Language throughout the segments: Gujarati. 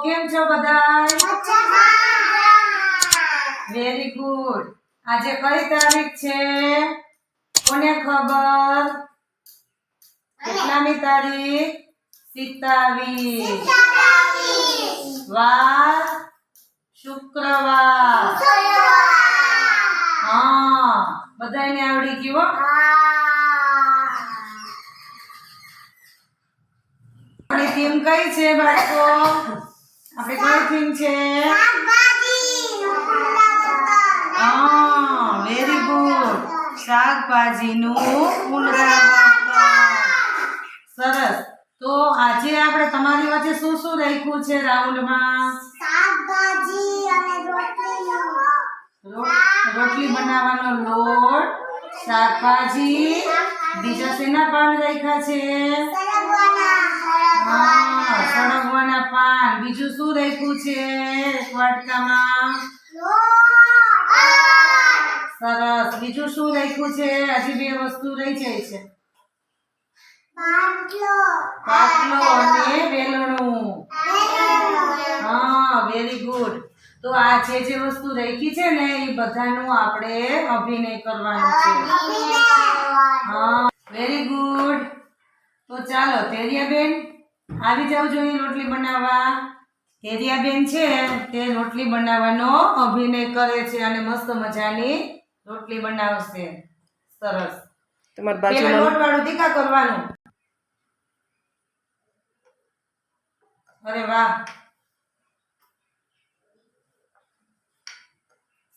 કેમ છો બધાય? Very good. આજે કઈ તારીખ છે? કોને ખબર? કેટલામી તારીખ? 27. વાર શુક્રવાર. હા, બધાને આવડી ગયું હો? આપણી થીમ કઈ છે બાળકો? આપણી કઈ થીમ છે? હા, વેરી ગુડ. શાકભાજીનું પુનરાવર્તન. સરસ. તો આજે આપણે તમારી વચ્ચે શું શું રાખ્યું છે રાઉન્ડમાં? શાકભાજી અને રોટલી બનાવવાનો લોટ, શાકભાજી, બીજા શેના પાન રાખ્યા છે? હા, સળગવાના પાન. બીજું શું રાખ્યું છે વાટકામાં? સરસ. બીજું શું રાખ્યું છે? હજી બે વસ્તુ રહી જાય છે. પાટલો અને વેલણું. હા, વેરી ગુડ. તો આ જે વસ્તુ રાખી છે ને એ બધાનું આપણે અભિનય કરવાનું છે. હા, વેરી ગુડ. તો ચાલો તેરિયાબેન આવી જાવ જોઈએ રોટલી બનાવવા. તેરિયાબેન છે તે રોટલી બનાવવાનો અભિનય કરે છે અને મસ્ત મજાની રોટલી બનાવશે. સરસ. તમાર પેલા બાજુમાં લોટવાળું તીખા કરવાનું. અરે વાહ,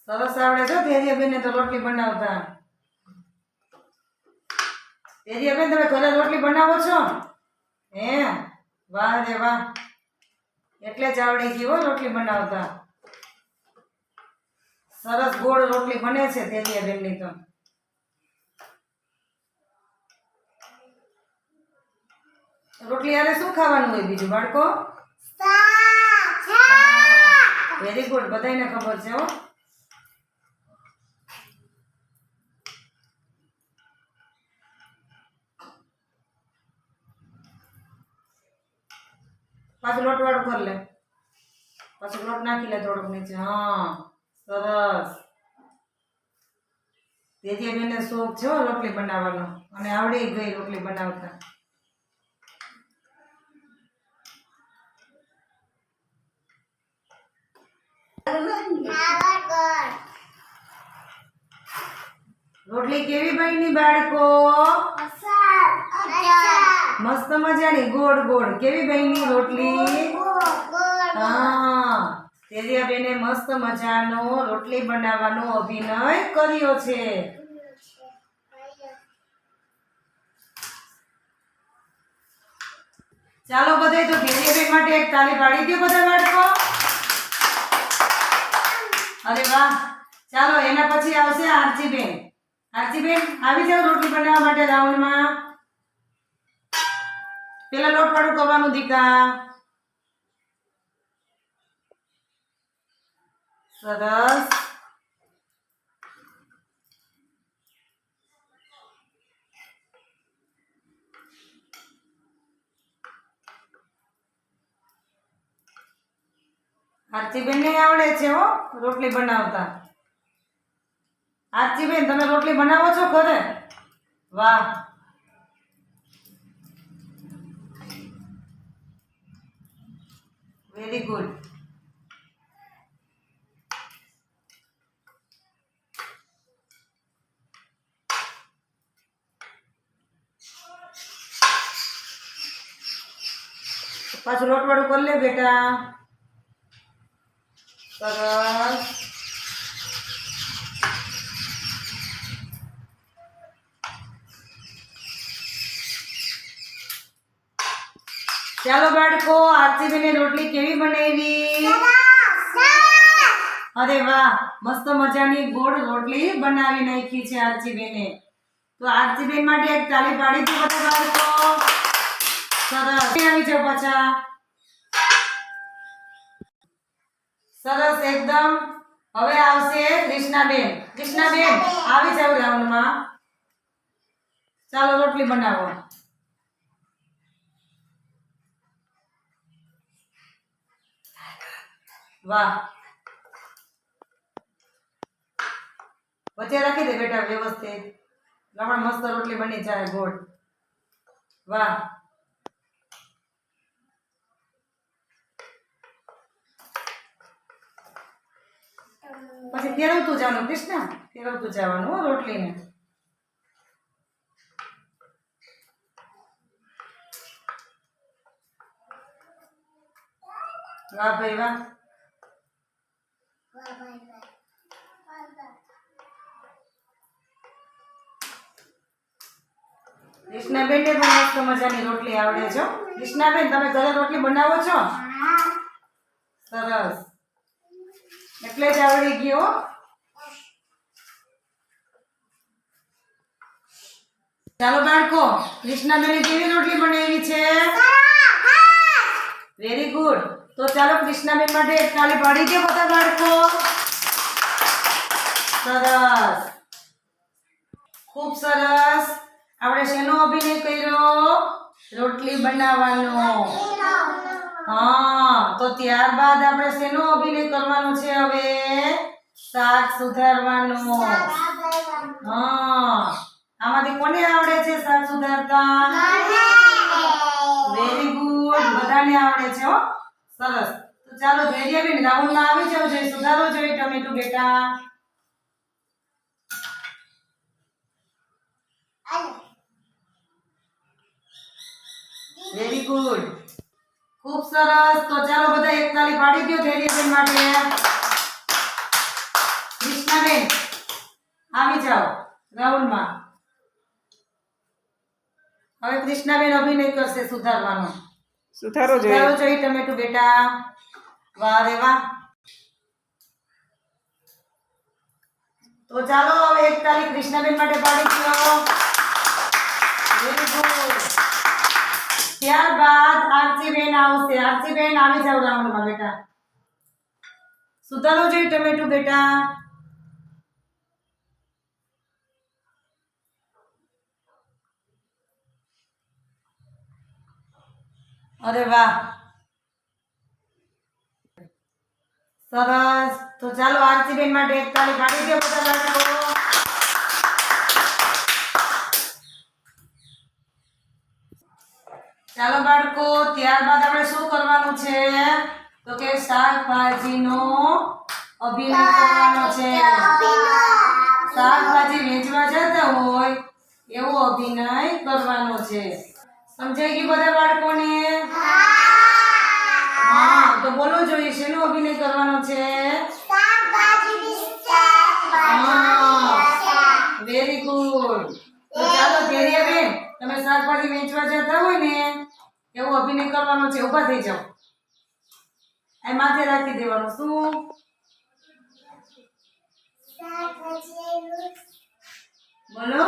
સરસ આવડે છે તેરિયાબેન તો રોટલી બનાવતા. તેરિયાબેન તમે ઘરે રોટલી બનાવો છો? હે, વાહ રે વાહ. એટલે જ આવડી ગઈ હો રોટલી બનાવતા. સરસ ગોળ રોટલી બને છે તેરિયાબેનની તો. રોટલી આરે શું ખાવાનું હોય બીજું બાળકો? Very good. બધાને ખબર છે હો. પાછું લોટ વાળું કરી લે. પાછું લોટ નાખી લે થોડોક નીચે. હા, સરસ. તેરિયાબેનને શોખ છે હો રોટલી બનાવવાનો અને આવડી ગઈ રોટલી બનાવતા. રોટલી કેવી બની બાળકો? મસ્ત મજાની ગોળ ગોળ. કેવી બની રોટલી? હા, તેરિયાબેને મસ્ત મજાનો રોટલી બનાવવાનો અભિનય કર્યો છે. ચાલો બધાય તો તેરિયાબેન માટે એક તાળી પાડી દો બધા બાળકો. અરે વાહ. ચાલો એના પછી આવશે આરતીબેન. આરતીબેન આવી જાવ રોટલી બનાવવા માટે રાઉન્ડમાં. પેલા લોટ વાળું કરવાનું દીકા. સરસ. આરતીબેન ને આવડે છે હો રોટલી બનાવતા. આરતીબેન તમે રોટલી બનાવો છો ઘરે? વાહ. Very good. પાછું લોટ વાળું કરી લે બેટા. સરસ. ચાલો બાળકો, આરતીબેને રોટલી કેવી બનાવી? અરે વાહ, મસ્ત મજાની ગોળ રોટલી બનાવી નાખી છે આરતીબેને. તો આરતીબેન માટે એક તાળી પાડી દો બધા બાળકો. સરસ. આવી જાવ પાછા. સરસ એકદમ. હવે આવશે કૃષ્ણાબેન. કૃષ્ણાબેન આવી જાવ રાઉન્ડમાં. ચાલો રોટલી બનાવો. વાહ. વચ્ચે રાખી દે બેટા વ્યવસ્થિત. લમણ મસ્ત રોટલી બની જાય ગોળ. વાહ. પછી ફેરવતું જવાનું કૃષ્ણ, ફેરવતું જવાનું હો રોટલીને. વાહ ભાઈ વાહ. કૃષ્ણાબેન ને પણ મસ્ત મજાની રોટલી આવડે છે. કૃષ્ણાબેન તમે ઘરે રોટલી બનાવો છો? સરસ, એટલે જ આવડી ગયો. ચાલો બાળકો, કૃષ્ણાબેને કેવી રોટલી બનાવી છે? Very good. તો ચાલો કૃષ્ણાબેન માટે એક તાળી પાડી દો બધા બાળકો. સરસ, ખૂબ સરસ. આપણે શેનો અભિનય કર્યો? રોટલી બનાવવાનો. હા, તો ત્યારબાદ આપણે શેનો અભિનય કરવાનો છે હવે? શાક સુધારવાનો. હા, આમાંથી કોને આવડે છે શાક સુધારતા? વેરી ગુડ, બધાને આવડે છે હો. સરસ. તો ચાલો ધૈર્યબેન રાઉન્ડમાં આવી જાવ, જોઈએ સુધારો જોઈએ ટમેટું બેટા. વેરી ગુડ, ખૂબ સરસ. તો ચાલો બધા એક તાળી પાડી દો ધૈર્યબેન માટે. કૃષ્ણાબેન આવી જાઓ રાઉન્ડમાં. હવે કૃષ્ણાબેન અભિનય કરશે સુધારવાનો. સુધારો જોઈએ ટમેટું બેટા. વાહ રે વાહ. તો ચાલો હવે એક તાળી કૃષ્ણાબેન માટે પાડી દો. Very good. ત્યારબાદ આરતીબેન આવશે. આરતીબેન આવી જાવ રાઉન્ડમાં બેટા. સુધારો જોઈએ ટમેટું બેટા. અરે વાહ, સરસ. તો ચાલો આરતીબેન માટે એક તાળી પાડી દો બધા બાળકો. ચાલો બાળકો, ત્યારબાદ આપણે શું કરવાનું છે? તો કે શાકભાજીનો અભિનય કરવાનો છે. શાકભાજી વેચવા જતા હોય એવો અભિનય કરવાનો છે. સમજાઈ ગયું બધા બાળકોને? હા, તો બોલો જોઈએ શેનો અભિનય કરવાનો છે? Very good. તો ચાલો ધૈર્યબેન, તમે શાકભાજી વેચવા જતા હોય ને એવો અભિનય કરવાનો છે. ઊભા થઈ જાઓ. આ માથે રાખી દેવાનું. શું? બોલો.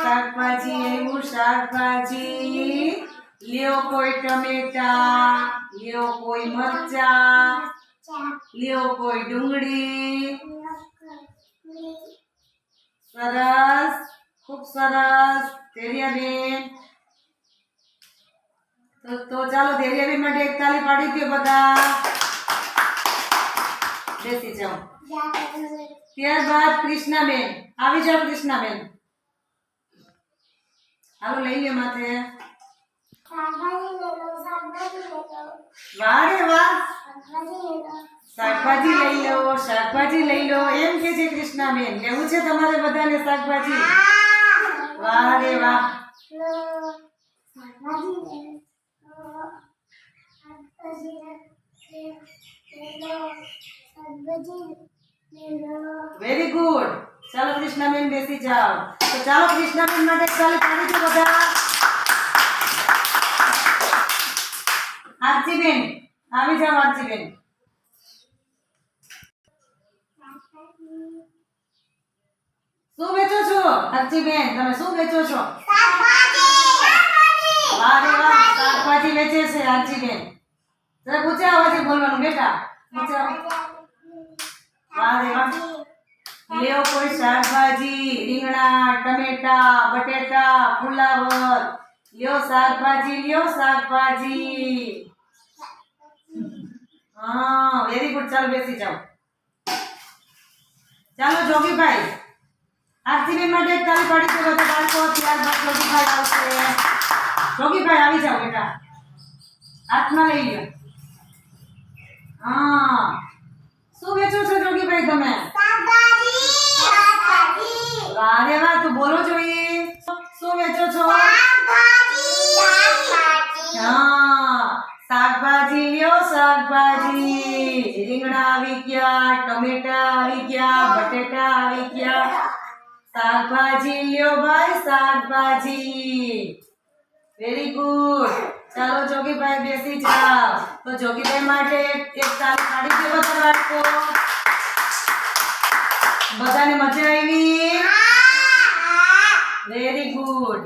શાકભાજી આવ્યું. શાકભાજી લ્યો. કોઈ ટમેટા, લ્યો કોઈ મરચા, લ્યો કોઈ ડુંગળી. સરસ, ખૂબ સરસ ધૈર્યબેન. તો ચાલો ધૈર્યબેન માટે એક તાળી પાડી દો બધા. બેસી જાઓ. ત્યારબાદ કૃષ્ણાબેન આવી જાઓ. કૃષ્ણાબેન હાલો લઈ લે માથે. વાહ રે વાહ. શાકભાજી લઈ લો. શાકભાજી લઈ લો એમ કે છે કૃષ્ણાબેન. લેવું છે તમારે બધાને શાકભાજી? વાહ રે વાહ. Very good. ચાલો કૃષ્ણાબેન બેસી જાઓ. તો ચાલો કૃષ્ણાબેન માટે તાળી પાડી દો બધા. આરતીબેન આવી જાઓ. આરતીબેન શું વેચો છો? આરતીબેન તમે શું વેચો છો? વાહ રે વાહ. શાકભાજી વેચે છે આરતીબેન. જરા ઊંચા અવાજે બોલવાનું બેટા. ઊંચા. વાહ રે વાહ. લ્યો કોઈ શાકભાજી, રીંગણા, ટમેટા, બટેટા, ફુલાવર. લ્યો શાકભાજી, લ્યો શાકભાજી. હા વેરી ગુડ. ચાલો બેસી જાઓ. ચાલો જોગીભાઈ, આરતીબેન માટે એક તાળી પાડી દો બધા બાળકો. ત્યારબાદ જોગીભાઈ આવશે. જોગીભાઈ આવી જાઓ બેટા, હાથમાં લઈ લો. હા, શું વેચો છો જોગીભાઈ તમે? વાહ રે વાહ, તો બોલો જોઈએ. શું વેચો છો? હા, શાકભાજી લ્યો, શાકભાજી. રીંગણા આવી ગયા, ટમેટા આવી ગયા, બટેટા આવી ગયા. શાકભાજી લ્યો ભાઈ, શાકભાજી. Very good. ચાલો જોગીભાઈ બેસી જાઓ. તો જોગીભાઈ માટે એક તાળી પાડી દો બધા બાળકો. બધાને મજા આવી? Very good.